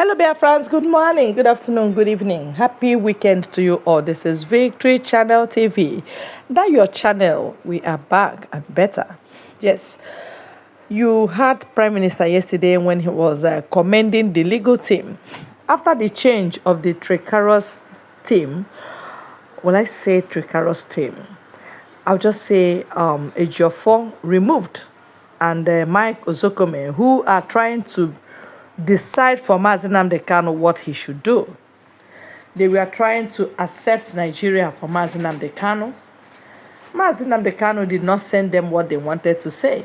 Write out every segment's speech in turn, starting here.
Hello, dear friends. Good morning, good afternoon, good evening. Happy weekend to you all. This is Victory Channel TV. That your channel. We are back and better. Yes, you heard Prime Minister yesterday when he was commending the legal team after the change of the Trecarus team. When I say Trecarus team, I'll just say Ejiofor removed and Mike Ozokome, who are trying to decide for Mazi Nnamdi Kanu what he should do. They were trying to accept Nigeria for Mazi Nnamdi Kanu. Mazi Nnamdi Kanu did not send them what they wanted to say.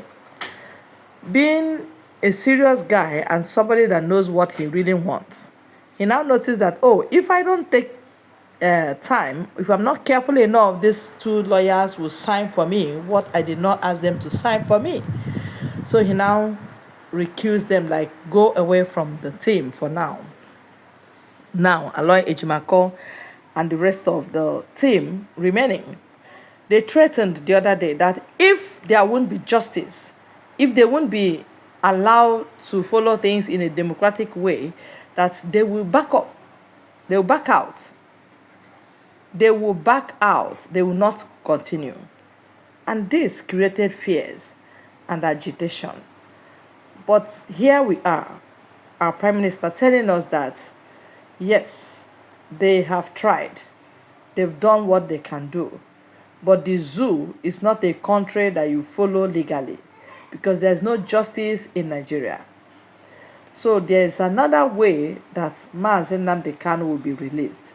Being a serious guy and somebody that knows what he really wants, he now noticed that, oh, if I don't take time, if I'm not careful enough, these two lawyers will sign for me what I did not ask them to sign for me. So he now recused them, like, go away from the team for now. Now, Aloy Ejimako and the rest of the team remaining, they threatened the other day that if there won't be justice, if they won't be allowed to follow things in a democratic way, that they will back up. They will back out. They will back out. They will not continue. And this created fears and agitation. But here we are, our Prime Minister telling us that, yes, they have tried. They've done what they can do. But the zoo is not a country that you follow legally because there's no justice in Nigeria. So there's another way that Mazi Nnamdi Kanu will be released.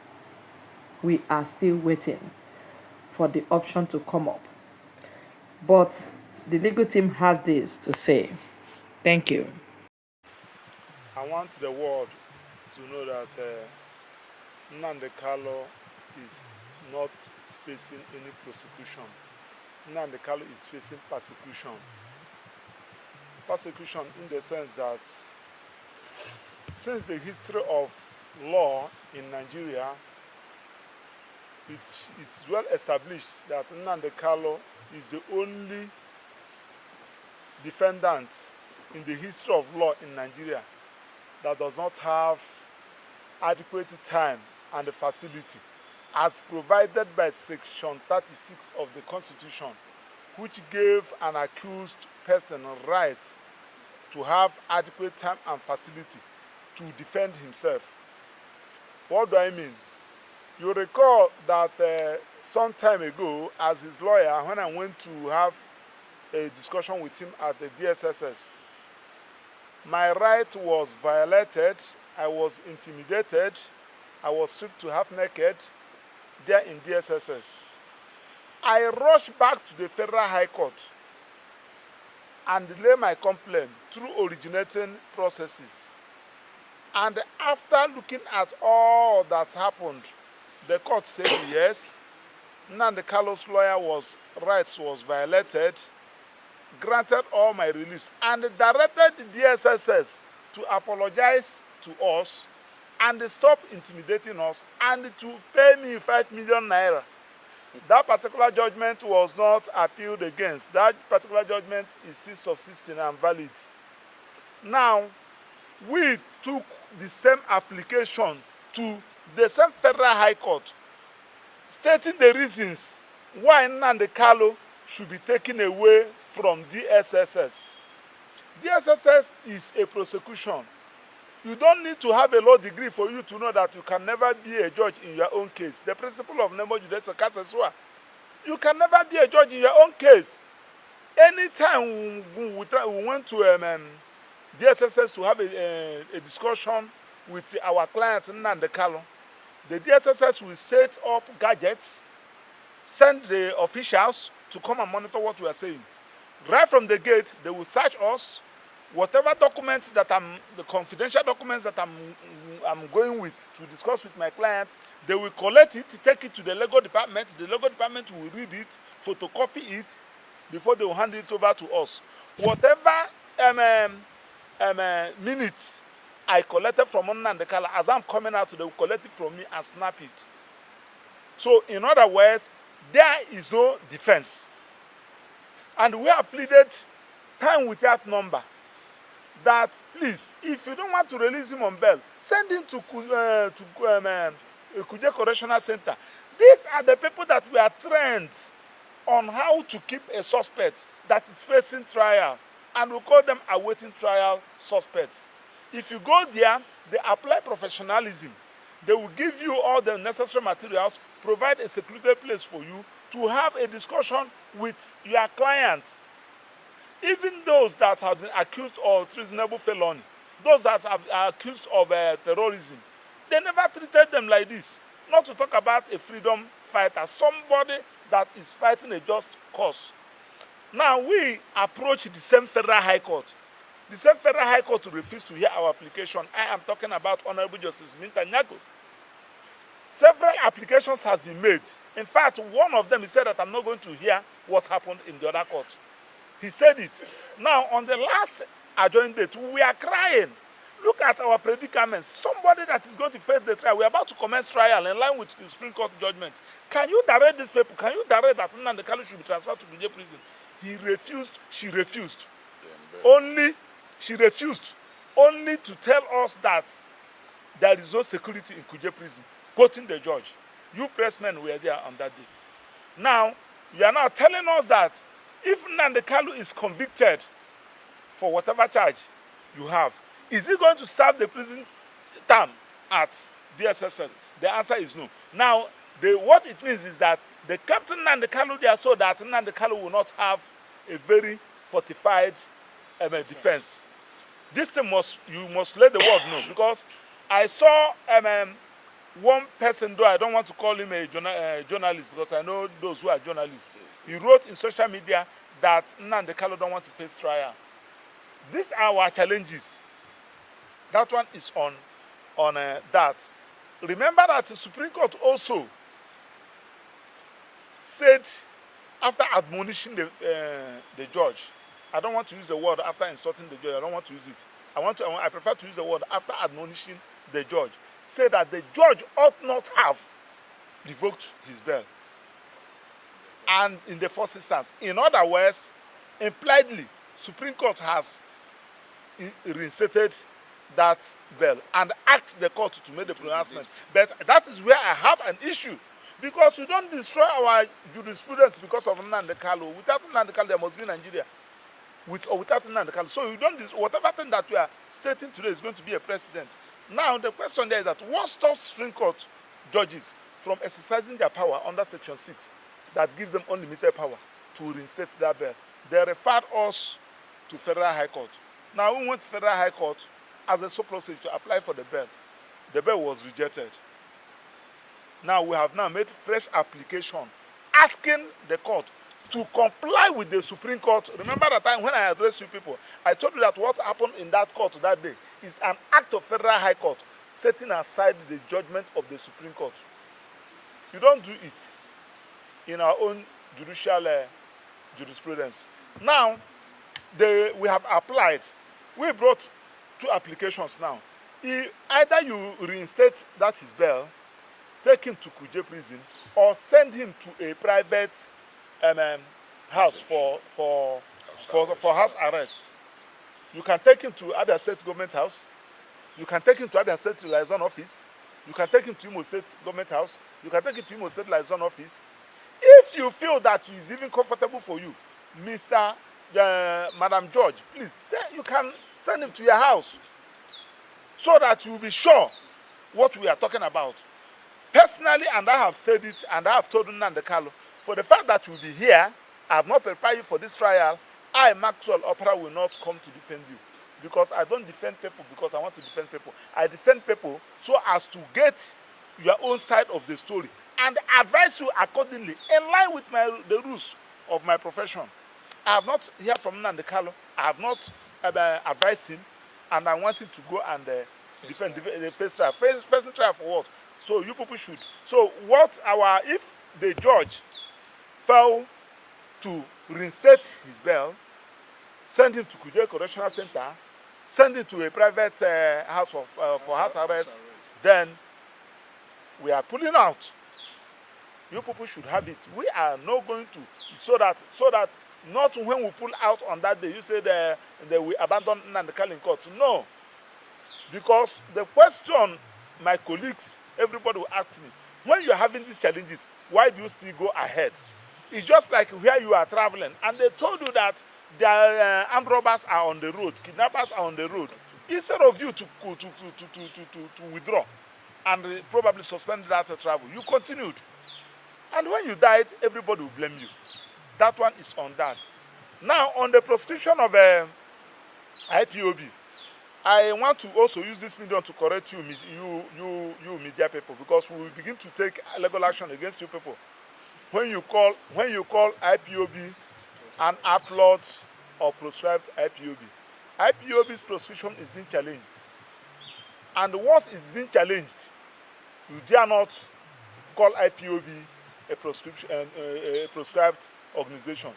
We are still waiting for the option to come up. But the legal team has this to say. Thank you. I want the world to know that Nnamdi Kanu is not facing any prosecution. Nnamdi Kanu is facing persecution. Persecution in the sense that since the history of law in Nigeria, it's well established that Nnamdi Kanu is the only defendant in the history of law in Nigeria that does not have adequate time and facility as provided by Section 36 of the Constitution, which gave an accused person right to have adequate time and facility to defend himself. What do I mean? You recall that some time ago, as his lawyer, when I went to have a discussion with him at the DSSS, my right was violated, I was intimidated, I was stripped to half naked there in DSSS. I rushed back to the Federal High Court and laid my complaint through originating processes. And after looking at all that happened, the court said yes, Nnamdi Kanu's rights was violated, granted all my reliefs, and directed the DSSS to apologize to us and stop intimidating us and to pay me 5 million naira. That particular judgment was not appealed against. That particular judgment is still subsisting and valid. Now, we took the same application to the same Federal High Court, stating the reasons why Nnamdi Kanu should be taken away from DSSS. DSSS is a prosecution. You don't need to have a law degree for you to know that you can never be a judge in your own case. The principle of nemo judice casusua. You can never be a judge in your own case. Anytime we went to DSSS to have a discussion with our client Nnamdi Kanu, the DSSS will set up gadgets, send the officials to come and monitor what we are saying. Right from the gate, they will search us. Whatever documents that the confidential documents that I'm going with to discuss with my client, they will collect it, take it to the legal department. The legal department will read it, photocopy it, before they will hand it over to us. Whatever minutes I collected from Nnamdi Kanu, as I'm coming out, they will collect it from me and snap it. So, in other words, there is no defense. And we have pleaded time without number that please, if you don't want to release him on bail, send him to Kuje Correctional Center. These are the people that we are trained on how to keep a suspect that is facing trial, and we call them awaiting trial suspects. If you go there, they apply professionalism. They will give you all the necessary materials, provide a secluded place for you to have a discussion with your client. Even those that have been accused of treasonable felony, those that are accused of terrorism, they never treated them like this. Not to talk about a freedom fighter, somebody that is fighting a just cause. Now we approach the same Federal High Court. The same Federal High Court refused to hear our application. I am talking about Honorable Justice Minta Nyako. Several applications has been made. In fact, one of them, he said that I'm not going to hear what happened in the other court. He said it. Now, on the last adjourned date, we are crying. Look at our predicament. Somebody that is going to face the trial, we are about to commence trial in line with the Supreme Court judgment. Can you direct these people? Can you direct that Nnamdi Kanu should be transferred to Kuje prison? He refused. She refused. She refused only to tell us that there is no security in Kuje prison, quoting the judge. You pressmen were there on that day. Now, you are now telling us that if Nnamdi Kanu is convicted for whatever charge you have, is he going to serve the prison term at DSSS? The answer is no. Now, what it means is that they kept Nnamdi Kanu there so that Nnamdi Kanu will not have a very fortified defense. This thing you must let the world know, because I saw one person, though I don't want to call him a journalist, because I know those who are journalists. He wrote in social media that Nnamdi Kanu don't want to face trial. These are our challenges. That one is on that. Remember that the Supreme Court also said, after admonishing the judge, I don't want to use the word after insulting the judge, I don't want to use it. I prefer to use the word after admonishing the judge, say that the judge ought not have revoked his bail. And in the first instance, in other words, impliedly, Supreme Court has reinstated that bail and asked the court to make the pronouncement. But that is where I have an issue, because you don't destroy our jurisprudence because of Nnamdi Kanu. Without Nnamdi Kanu, there must be Nigeria. With or without Nnamdi Kanu. So you don't, whatever thing that we are stating today is going to be a precedent. Now the question there is that what stops Supreme Court judges from exercising their power under Section 6 that gives them unlimited power to reinstate that bail? They referred us to Federal High Court. Now we went to Federal High Court as a surplusage to apply for the bail. The bail was rejected. Now we have now made fresh application asking the court to comply with the Supreme Court. Remember that time when I addressed you people, I told you that what happened in that court that day is an act of Federal High Court setting aside the judgment of the Supreme Court. You don't do it in our own judicial jurisprudence. Now, we have applied. We brought 2 applications now. Either you reinstate that his bail, take him to Kuje prison, or send him to a private house for house arrest. You can take him to Abia State Government House. You can take him to Abia State Liaison Office. You can take him to Imo State Government House. You can take him to Imo State Liaison Office. If you feel that it is even comfortable for you, Madam George, please, then you can send him to your house so that you will be sure what we are talking about. Personally, and I have said it, and I have told Nnamdi Kanu, for the fact that you will be here, I have not prepared you for this trial, I, Maxwell Opera, will not come to defend you. Because I don't defend people because I want to defend people. I defend people so as to get your own side of the story and advise you accordingly, in line with the rules of my profession. I have not heard from Nnamdi Kanu. I have not advised him, and I want him to go and defend the first trial. First trial for what? So you people should. So if the judge failed to reinstate his bail, send him to Kuje Correctional Center, send him to a private house for house arrest, then we are pulling out. You people should have it. We are not going to, so that Not when we pull out on that day, you say that we abandon Nnamdi in court. No. Because the question my colleagues, everybody will ask me, when you are having these challenges, why do you still go ahead? It's just like where you are traveling, and they told you that their armed robbers are on the road, kidnappers are on the road. Instead of you to withdraw and probably suspend that travel, you continued. And when you died, everybody will blame you. That one is on that. Now, on the proscription of IPOB, I want to also use this medium to correct you media people, because we will begin to take legal action against you people when you call IPOB an upload or proscribed IPOB. IPOB's proscription is being challenged, and once it's been challenged, you dare not call IPOB a proscribed organization.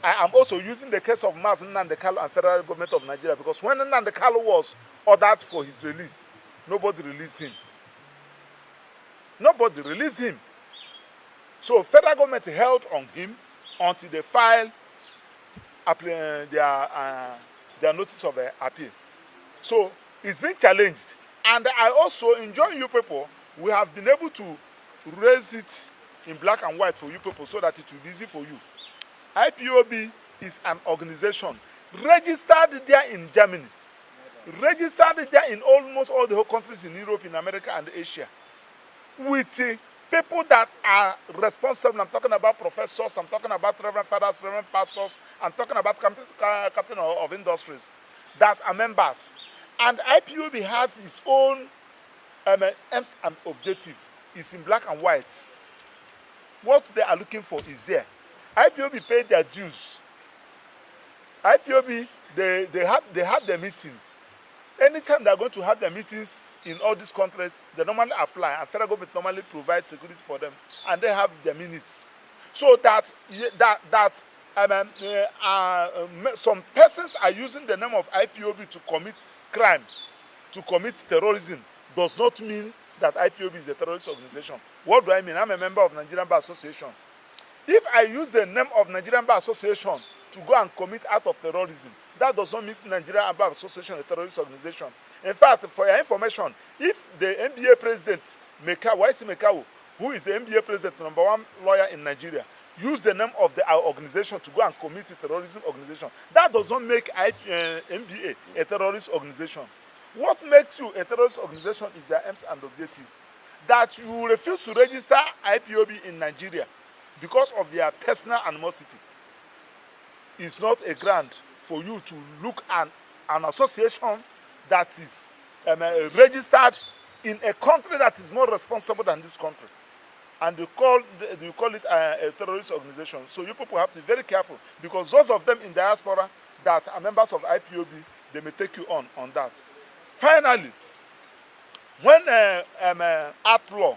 I am also using the case of Mazi Nnamdi Kanu and federal government of Nigeria, because when Nnamdi Kanu was ordered for his release, nobody released him. Nobody released him. So federal government held on him until they filed their notice of appeal. So it's been challenged. And I also enjoy you people. We have been able to raise it in black and white for you people so that it will be easy for you. IPOB is an organization registered there in Germany, registered there in almost all the whole countries in Europe, in America, and Asia, with people that are responsible. I'm talking about professors, I'm talking about reverend fathers, reverend pastors, I'm talking about captain of industries that are members. And IPOB has its own aims and objective. It's in black and white. What they are looking for is there. IPOB paid their dues. IPOB, they have their meetings. Anytime they are going to have their meetings in all these countries, they normally apply, and federal government normally provides security for them, and they have their minutes. So that some persons are using the name of IPOB to commit crime, to commit terrorism, does not mean that IPOB is a terrorist organization. What do I mean? I'm a member of Nigerian Bar Association. If I use the name of Nigerian Bar Association to go and commit act of terrorism, that does not make Nigerian Bar Association a terrorist organization. In fact, for your information, if the NBA president, Mekau, who is the NBA president, #1 lawyer in Nigeria, use the name of our organization to go and commit a terrorism organization, that does not make NBA a terrorist organization. What makes you a terrorist organization is their aims and objective. That you refuse to register IPOB in Nigeria because of their personal animosity is not a grant for you to look at an association that is registered in a country that is more responsible than this country, and you call it a terrorist organization. So you people have to be very careful, because those of them in diaspora that are members of IPOB, they may take you on that. Finally, when Outlaw,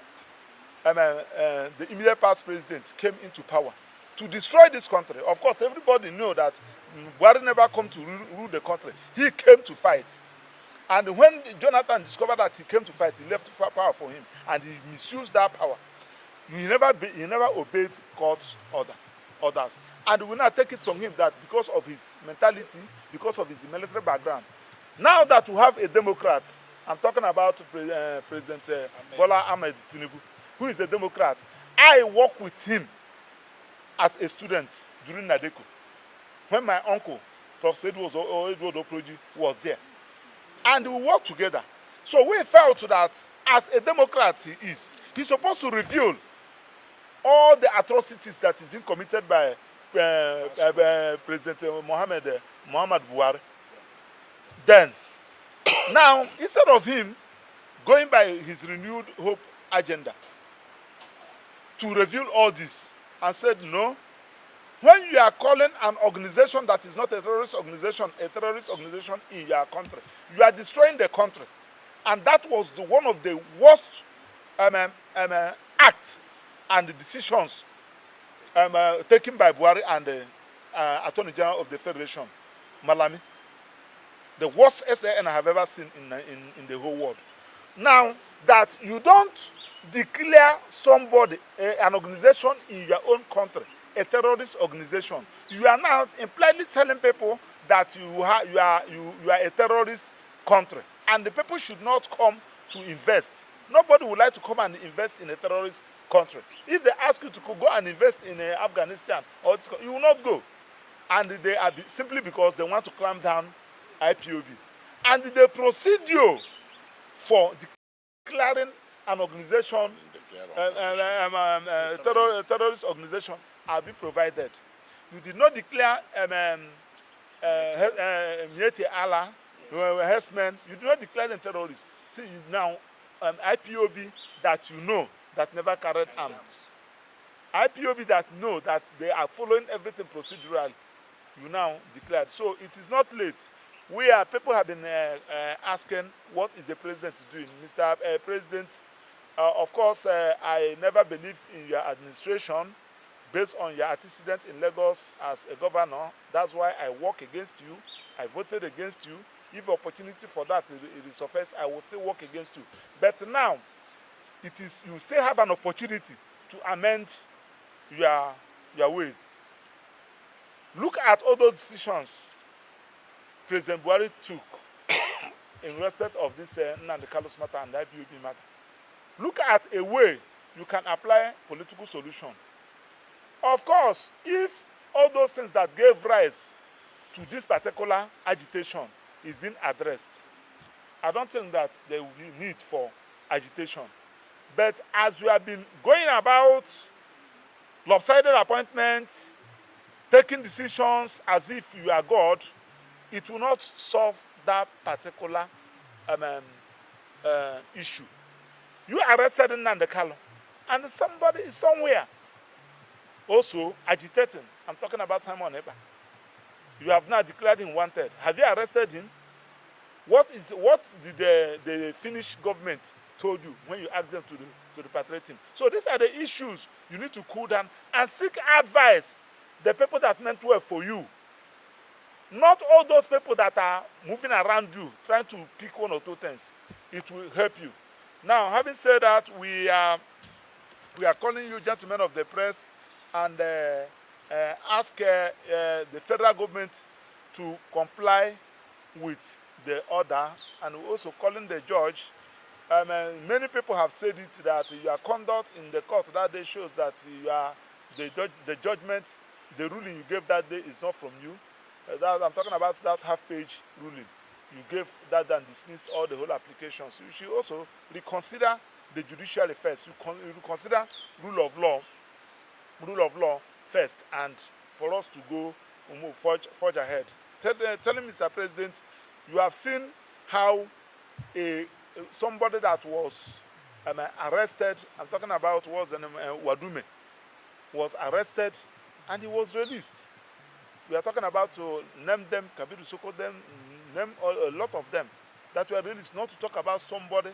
the immediate past president, came into power to destroy this country, of course everybody knew that Buhari never come to rule the country. He came to fight. And when Jonathan discovered that he came to fight, he left power for him, and he misused that power. He never obeyed court orders. And we now take it from him that because of his mentality, because of his military background, now that we have a Democrat, I'm talking about President Bola Ahmed Tinubu, who is a Democrat. I worked with him as a student during Nadeko, when my uncle, Professor Edward Oproji, was there. And we worked together. So we felt that as a Democrat he's supposed to reveal all the atrocities that is being committed by President Muhammad Buhari. Then, now, instead of him going by his renewed hope agenda to reveal all this, and said, no, when you are calling an organization that is not a terrorist organization in your country, you are destroying the country. And that was one of the worst acts and decisions taken by Buhari and the Attorney General of the Federation, Malami. The worst SAN I have ever seen in the whole world. Now, that you don't declare somebody, an organization in your own country, a terrorist organization, You are now impliedly telling people that you are a terrorist country, and the people should not come to invest. Nobody would like to come and invest in a terrorist country. If they ask you to go and invest in Afghanistan, or you will not go, and they are simply because they want to clamp down IPOB. And the procedure for declaring an organization, terrorist organization, are being provided. You did not declare Mieti Allah, herdsmen. You did not declare them terrorists. See now, IPOB that you know that never carried arms. IPOB that know that they are following everything procedurally. You now declared. So it is not late. People have been asking, what is the president doing? Mr. President, of course, I never believed in your administration based on your antecedent in Lagos as a governor. That's why I work against you. I voted against you. If opportunity for that it is surface, I will still work against you. But now, you still have an opportunity to amend your ways. Look at all those decisions President Buhari took in respect of this Nnamdi Kalu's matter and the IPOB matter. Look at a way you can apply political solution. Of course, if all those things that gave rise to this particular agitation is being addressed, I don't think that there will be need for agitation. But as you have been going about lopsided appointments, taking decisions as if you are God, it will not solve that particular issue. You arrested Nnamdi Kanu, and somebody is somewhere also agitating. I'm talking about Simon Ekpa. You have now declared him wanted. Have you arrested him? What did the Finnish government told you when you asked them to repatriate him? So these are the issues you need to cool down and seek advice. The people that meant well for you. Not all those people that are moving around you, trying to pick one or two things. It will help you. Now, having said that, we are calling you, gentlemen of the press, and ask the federal government to comply with the order, and we're also calling the judge. Many people have said it that your conduct in the court that day shows that the judgment, the ruling you gave that day is not from you. I'm talking about that half-page ruling. You gave that and dismissed all the whole applications. You should also reconsider the judiciary first. You consider rule of law first, and for us to go forge ahead. Telling Mr. President, you have seen how somebody that was arrested, I'm talking about Wadume, was arrested and he was released. We are talking about to name them, Kabiru Soko, name a lot of them that were released, not to talk about somebody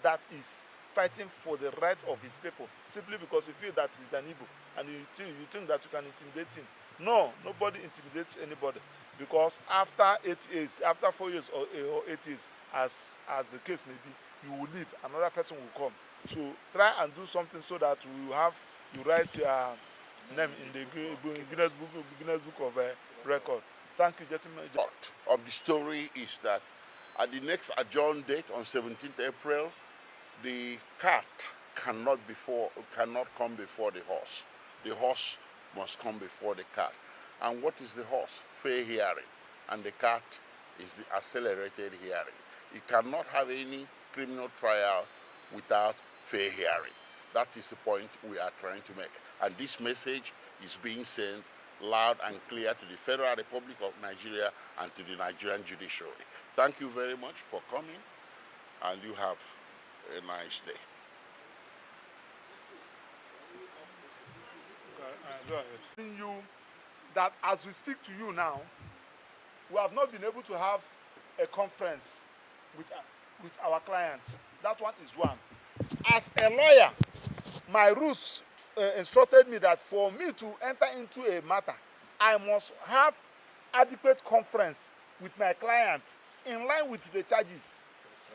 that is fighting for the right of his people, simply because you feel that he's an Igbo and you think that you can intimidate him. No, nobody intimidates anybody, because after 8 years, after 4 years or 8 years, as the case may be, you will leave, another person will come. So try and do something so that you write your name in the Guinness Book of Record. Thank you, gentlemen. Part of the story is that at the next adjourned date on 17th April, the cat cannot come before the horse. The horse must come before the cat. And what is the horse? Fair hearing. And the cat is the accelerated hearing. It cannot have any criminal trial without fair hearing. That is the point we are trying to make. And this message is being sent loud and clear to the Federal Republic of Nigeria and to the Nigerian judiciary. Thank you very much for coming, and you have a nice day. Go ahead. You that as we speak to you now, we have not been able to have a conference with our clients. That one is one. As a lawyer, my rules instructed me that for me to enter into a matter, I must have adequate conference with my client in line with the charges.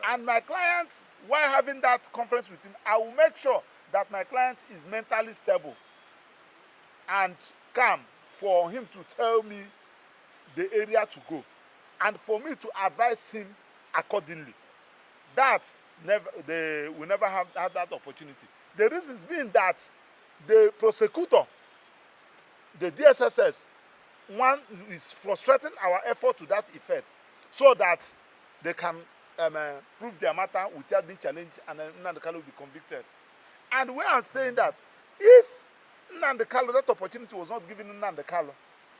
Right. And my client, while having that conference with him, I will make sure that my client is mentally stable and calm for him to tell me the area to go and for me to advise him accordingly. That we never have had that opportunity. The reasons being that the prosecutor, the DSSS, one is frustrating our effort to that effect so that they can prove their matter without being challenged and Nnamdi Kanu will be convicted. And we are saying that if Nnamdi Kanu, that opportunity was not given to Nnamdi Kanu,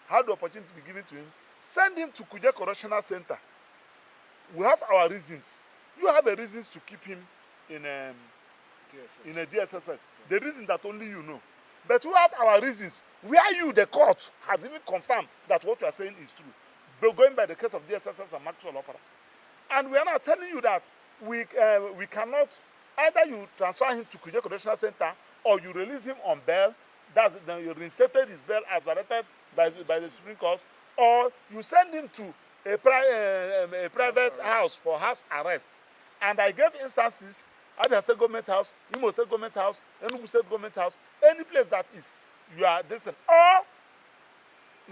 how the opportunity be given to him? Send him to Kuje Correctional Center. We have our reasons. You have a reasons to keep him in a DSSS. The reason that only you know. But we have our reasons. Where you, the court, has even confirmed that what we are saying is true. But going by the case of DSSS and Maxwell Opera. And we are now telling you that we cannot, either you transfer him to Kuje Correctional Center or you release him on bail. That's then you reinstated his bail as directed by the Supreme Court, or you send him to a private house for house arrest. And I gave instances: Abia State Government House, Imo State Government House, Enugu State Government House, any place that is you are decent, or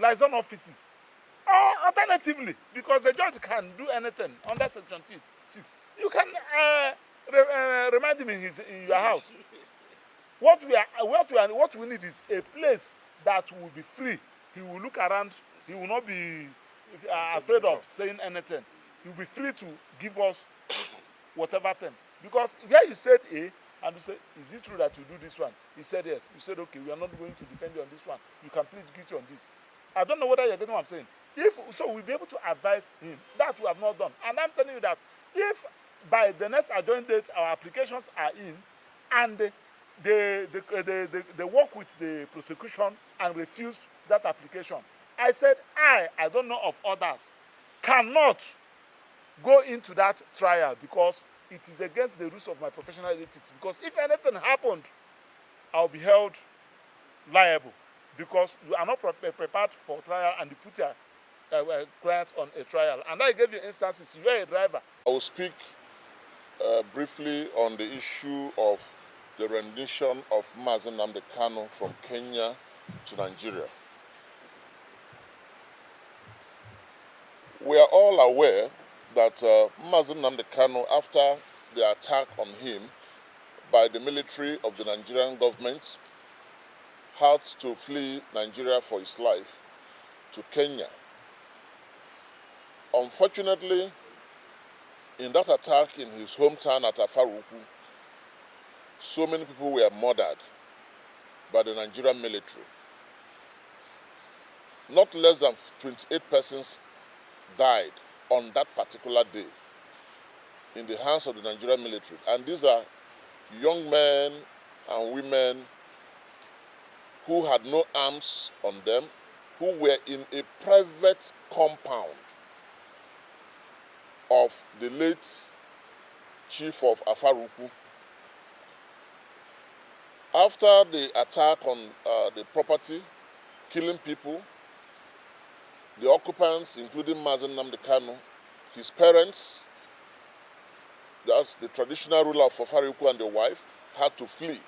liaison offices, or alternatively, because the judge can do anything under Section 6, you can remind him in your house. What we need is a place that will be free. He will look around. He will not be afraid of saying anything. He will be free to give us whatever thing. Because here you said A, and you said, is it true that you do this one? He said yes. You said, okay, we are not going to defend you on this one. You can plead guilty on this. I don't know whether you're getting what I'm saying. If so, we'll be able to advise him. That we have not done. And I'm telling you that if by the next adjourned date our applications are in, and they work with the prosecution and refuse that application, I said I don't know of others, cannot go into that trial because it is against the rules of my professional ethics. Because if anything happened, I'll be held liable because you are not prepared for trial and you put your client on a trial. And I gave you instances. You are a driver. I will speak briefly on the issue of the rendition of Nnamdi Kanu from Kenya to Nigeria. We are all aware that Nnamdi Kanu, after the attack on him by the military of the Nigerian government, had to flee Nigeria for his life to Kenya. Unfortunately, in that attack in his hometown at Afaruku, so many people were murdered by the Nigerian military. Not less than 28 persons died on that particular day in the hands of the Nigerian military. And these are young men and women who had no arms on them, who were in a private compound of the late chief of Afaruku. After the attack on the property, killing people, the occupants, including Nnamdi Kanu, his parents, that's the traditional ruler of Afaruku and the wife, had to flee,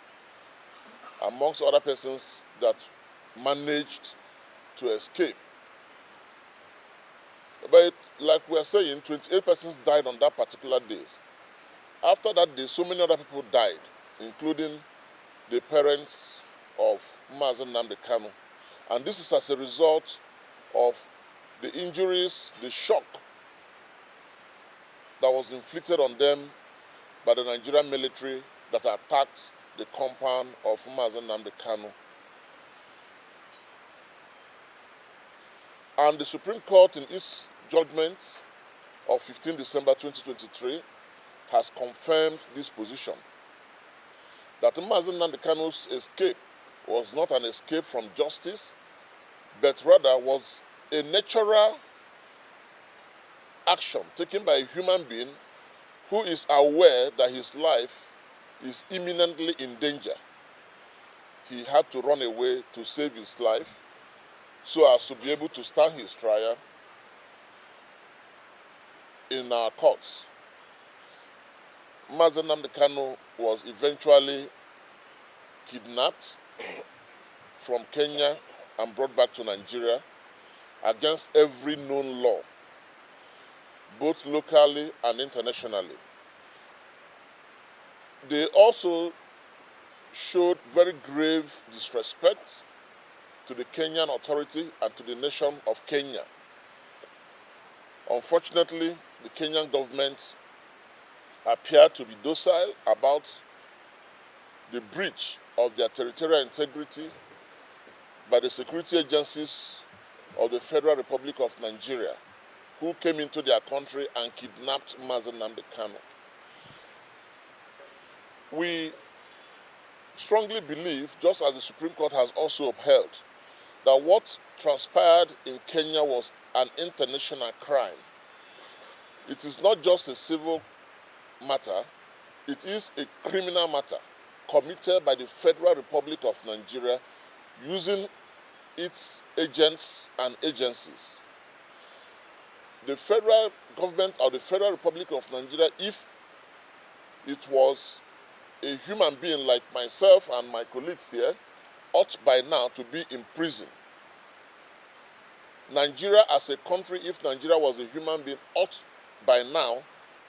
amongst other persons that managed to escape. But like we are saying, 28 persons died on that particular day. After that day, so many other people died, including the parents of Nnamdi Kanu. And this is as a result of the injuries, the shock that was inflicted on them by the Nigerian military that attacked the compound of Nnamdi Kanu. And the Supreme Court in its judgment of 15 December 2023 has confirmed this position, that Nnamdi Kanu's escape was not an escape from justice, but rather was a natural action taken by a human being who is aware that his life is imminently in danger. He had to run away to save his life so as to be able to stand his trial in our courts. Nnamdi Kanu was eventually kidnapped from Kenya and brought back to Nigeria against every known law, both locally and internationally. They also showed very grave disrespect to the Kenyan authority and to the nation of Kenya. Unfortunately, the Kenyan government appeared to be docile about the breach of their territorial integrity by the security agencies of the Federal Republic of Nigeria, who came into their country and kidnapped Mazen Kanu. We strongly believe, just as the Supreme Court has also upheld, that what transpired in Kenya was an international crime. It is not just a civil matter, it is a criminal matter committed by the Federal Republic of Nigeria using its agents and agencies. The federal government of the Federal Republic of Nigeria, if it was a human being like myself and my colleagues here, ought by now to be in prison. Nigeria as a country, if Nigeria was a human being, ought by now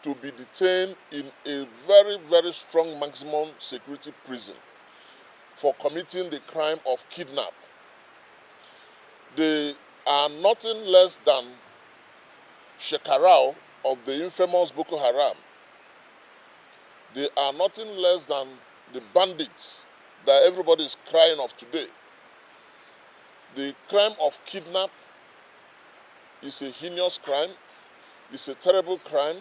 to be detained in a very, very strong maximum security prison for committing the crime of kidnap. They are nothing less than Shekarau of the infamous Boko Haram. They are nothing less than the bandits that everybody is crying of today. The crime of kidnap is a heinous crime, it's a terrible crime,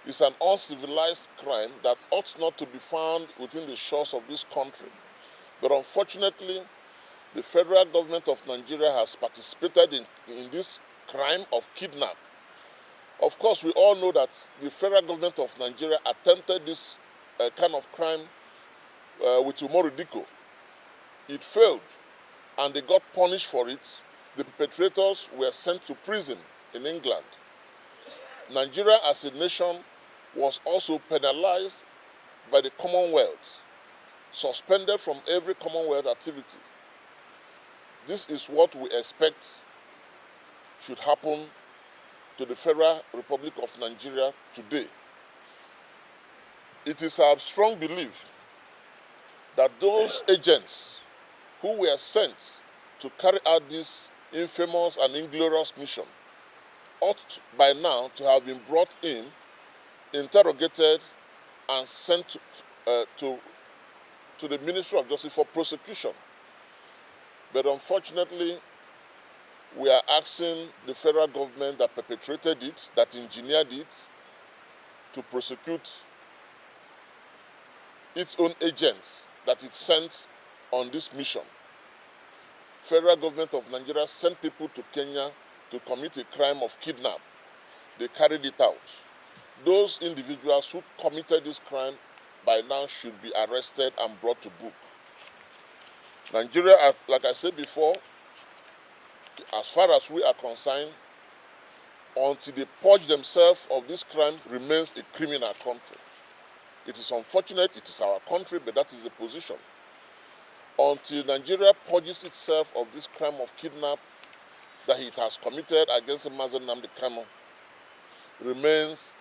it's an uncivilized crime that ought not to be found within the shores of this country. But unfortunately, the federal government of Nigeria has participated in this crime of kidnap. Of course, we all know that the federal government of Nigeria attempted this kind of crime with Umoridiko. It failed, and they got punished for it. The perpetrators were sent to prison in England. Nigeria as a nation was also penalized by the Commonwealth, suspended from every Commonwealth activity. This is what we expect should happen to the Federal Republic of Nigeria today. It is our strong belief that those agents who were sent to carry out this infamous and inglorious mission ought by now to have been brought in, interrogated, and sent to the Ministry of Justice for prosecution. But unfortunately, we are asking the federal government that perpetrated it, that engineered it, to prosecute its own agents that it sent on this mission. Federal government of Nigeria sent people to Kenya to commit a crime of kidnap. They carried it out. Those individuals who committed this crime by now should be arrested and brought to book. Nigeria, like I said before, as far as we are concerned, until they purge themselves of this crime, remains a criminal country. It is unfortunate, it is our country, but that is the position. Until Nigeria purges itself of this crime of kidnap that it has committed against Mazen Kanu, remains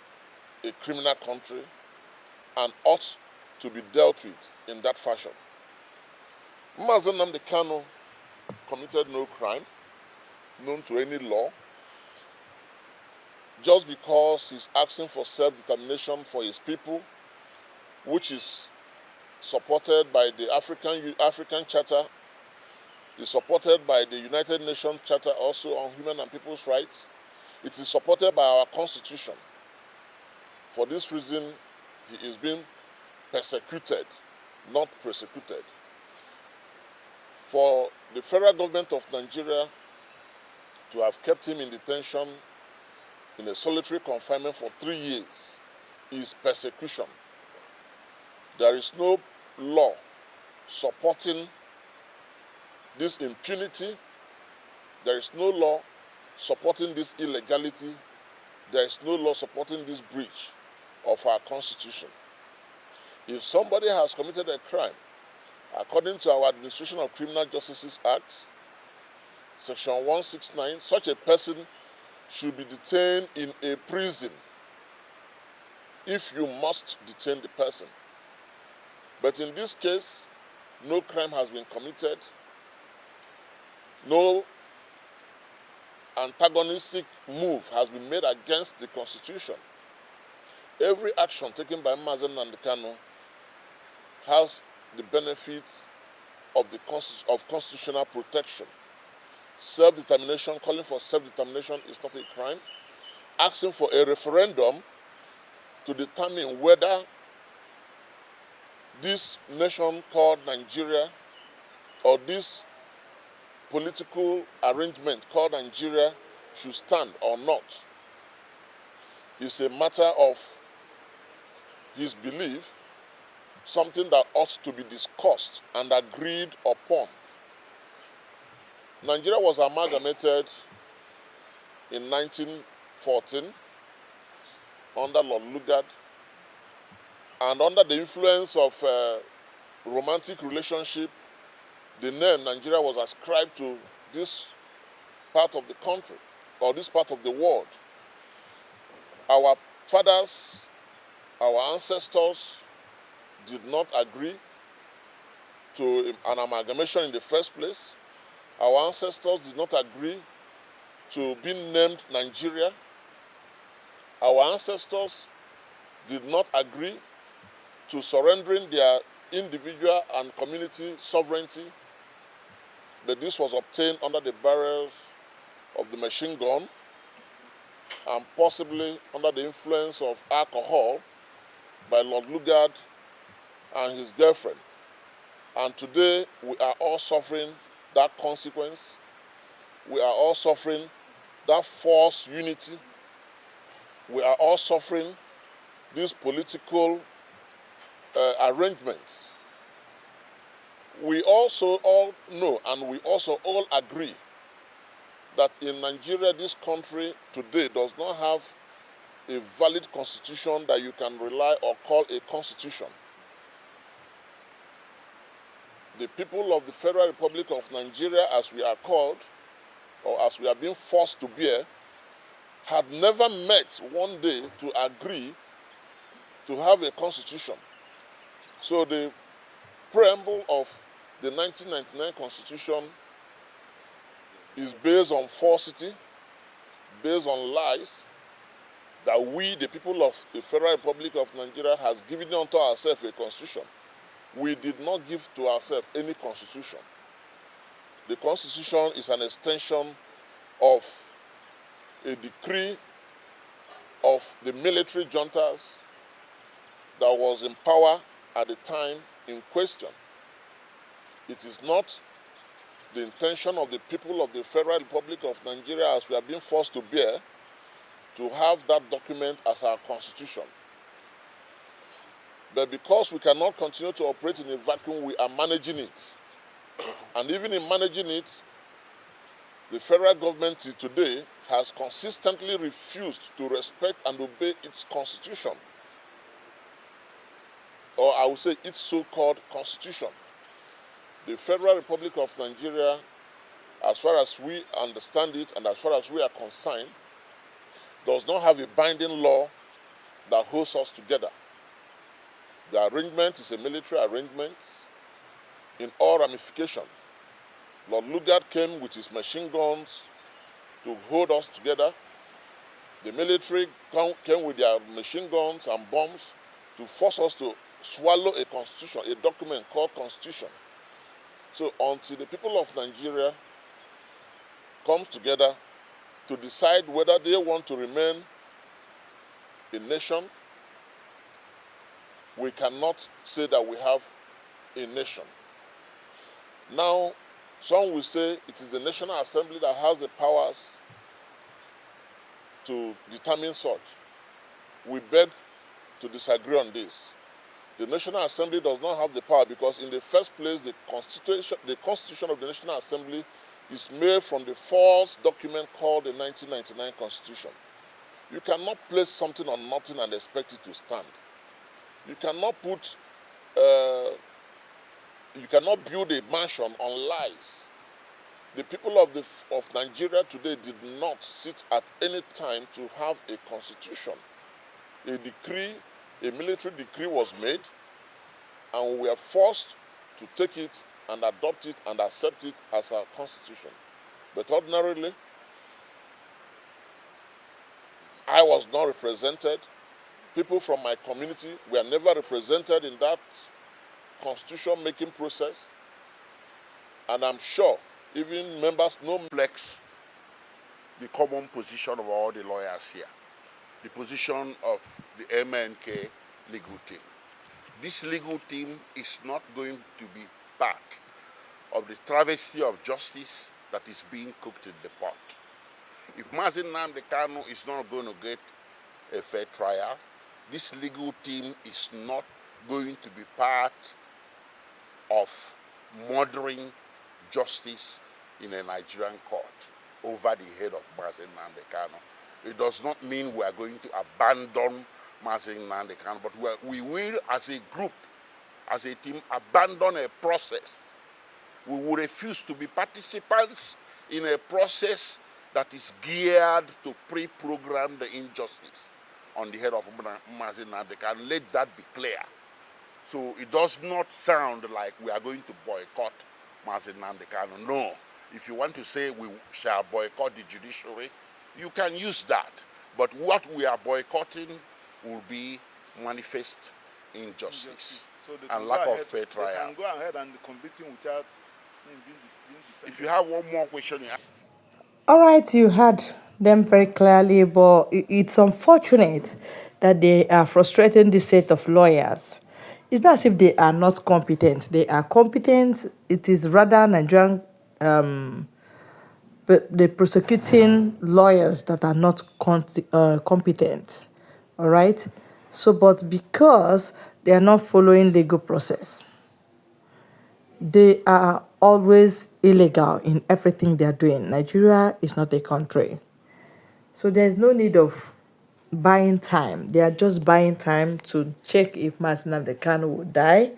a criminal country and ought to be dealt with in that fashion. Mazen Kanu committed no crime known to any law. Just because he's asking for self-determination for his people, which is supported by the African Charter, is supported by the United Nations Charter also on Human and People's Rights. It is supported by our Constitution. For this reason, he is being persecuted, not prosecuted. For the federal government of Nigeria to have kept him in detention in a solitary confinement for 3 years is persecution. There is no law supporting this impunity. There is no law supporting this illegality. There is no law supporting this breach of our Constitution. If somebody has committed a crime, according to our Administration of Criminal Justice Act, Section 169, such a person should be detained in a prison if you must detain the person. But in this case, no crime has been committed, no antagonistic move has been made against the Constitution. Every action taken by Mazen and Kanu has the benefit of constitutional protection. Self-determination, calling for self-determination is not a crime. Asking for a referendum to determine whether this nation called Nigeria or this political arrangement called Nigeria should stand or not is a matter of his belief, something that ought to be discussed and agreed upon. Nigeria was amalgamated in 1914 under Lord Lugard, and under the influence of romantic relationship, the name Nigeria was ascribed to this part of the country or this part of the world. Our fathers, our ancestors did not agree to an amalgamation in the first place. Our ancestors did not agree to being named Nigeria. Our ancestors did not agree to surrendering their individual and community sovereignty, but this was obtained under the barrels of the machine gun and possibly under the influence of alcohol by Lord Lugard and his girlfriend. And today we are all suffering that consequence. We are all suffering that false unity. We are all suffering these political arrangements. We also all know and we also all agree that in Nigeria, this country today does not have a valid constitution that you can rely or call a constitution. The people of the Federal Republic of Nigeria, as we are called, or as we are being forced to bear, had never met one day to agree to have a constitution. So the preamble of the 1999 Constitution is based on falsity, based on lies, that we, the people of the Federal Republic of Nigeria, has given unto ourselves a constitution. We did not give to ourselves any constitution. The constitution is an extension of a decree of the military juntas that was in power at the time in question. It is not the intention of the people of the Federal Republic of Nigeria, as we are being forced to bear, to have that document as our constitution. But because we cannot continue to operate in a vacuum, we are managing it. And even in managing it, the federal government today has consistently refused to respect and obey its constitution, or I would say its so-called constitution. The Federal Republic of Nigeria, as far as we understand it and as far as we are concerned, does not have a binding law that holds us together. The arrangement is a military arrangement in all ramifications. Lord Lugard came with his machine guns to hold us together. The military came with their machine guns and bombs to force us to swallow a constitution, a document called constitution. So until the people of Nigeria come together to decide whether they want to remain a nation, we cannot say that we have a nation. Now, some will say it is the National Assembly that has the powers to determine such. We beg to disagree on this. The National Assembly does not have the power because in the first place, the Constitution of the National Assembly is made from the false document called the 1999 Constitution. You cannot place something on nothing and expect it to stand. You cannot you cannot build a mansion on lies. The people of Nigeria today did not sit at any time to have a constitution. A decree, a military decree was made, and we were forced to take it and adopt it and accept it as our constitution. But ordinarily, I was not represented. People from my community were never represented in that constitution-making process. And I'm sure even members no flex the common position of all the lawyers here, the position of the MNK legal team. This legal team is not going to be part of the travesty of justice that is being cooked in the pot. If Mazi Nnamdi Kanu is not going to get a fair trial, this legal team is not going to be part of murdering justice in a Nigerian court over the head of Mazi Nnamdi Kanu. It does not mean we are going to abandon Mazi Nnamdi Kanu, but we will, as a group, as a team, abandon a process. We will refuse to be participants in a process that is geared to pre-program the injustice on the head of Mazi Nnamdi Kanu. Let that be clear. So it does not sound like we are going to boycott Mazi Nnamdi Kanu. No. If you want to say we shall boycott the judiciary, you can use that. But what we are boycotting will be manifest injustice So and lack of fair They trial. can go ahead and convict him without him being defended. If you have one more question, All right, you heard them very clearly, but it's unfortunate that they are frustrating the set of lawyers. It's not as if they are not competent. They are competent. It is rather Nigerian, but the prosecuting lawyers that are not competent. All right. So, but because they are not following legal process, they are always illegal in everything they are doing. Nigeria is not a country. So there's no need of buying time. They are just buying time to check if Mazi Nnamdi Kanu will die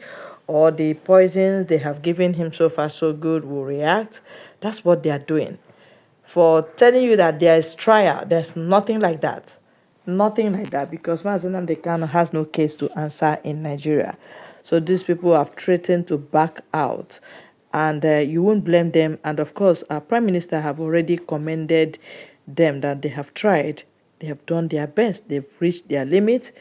or the poisons they have given him so far so good will react. That's what they are doing. For telling you that there is trial, there's nothing like that. Nothing like that because Mazi Nnamdi Kanu has no case to answer in Nigeria. So these people have threatened to back out and you won't blame them. And of course, our Prime Minister have already commended them that they have tried. They have done their best. They've reached their limit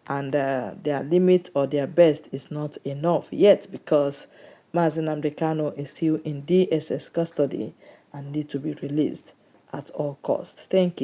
and their limit or their best is not enough yet because Mazi Nnamdi Kanu is still in DSS custody and need to be released at all costs. Thank you.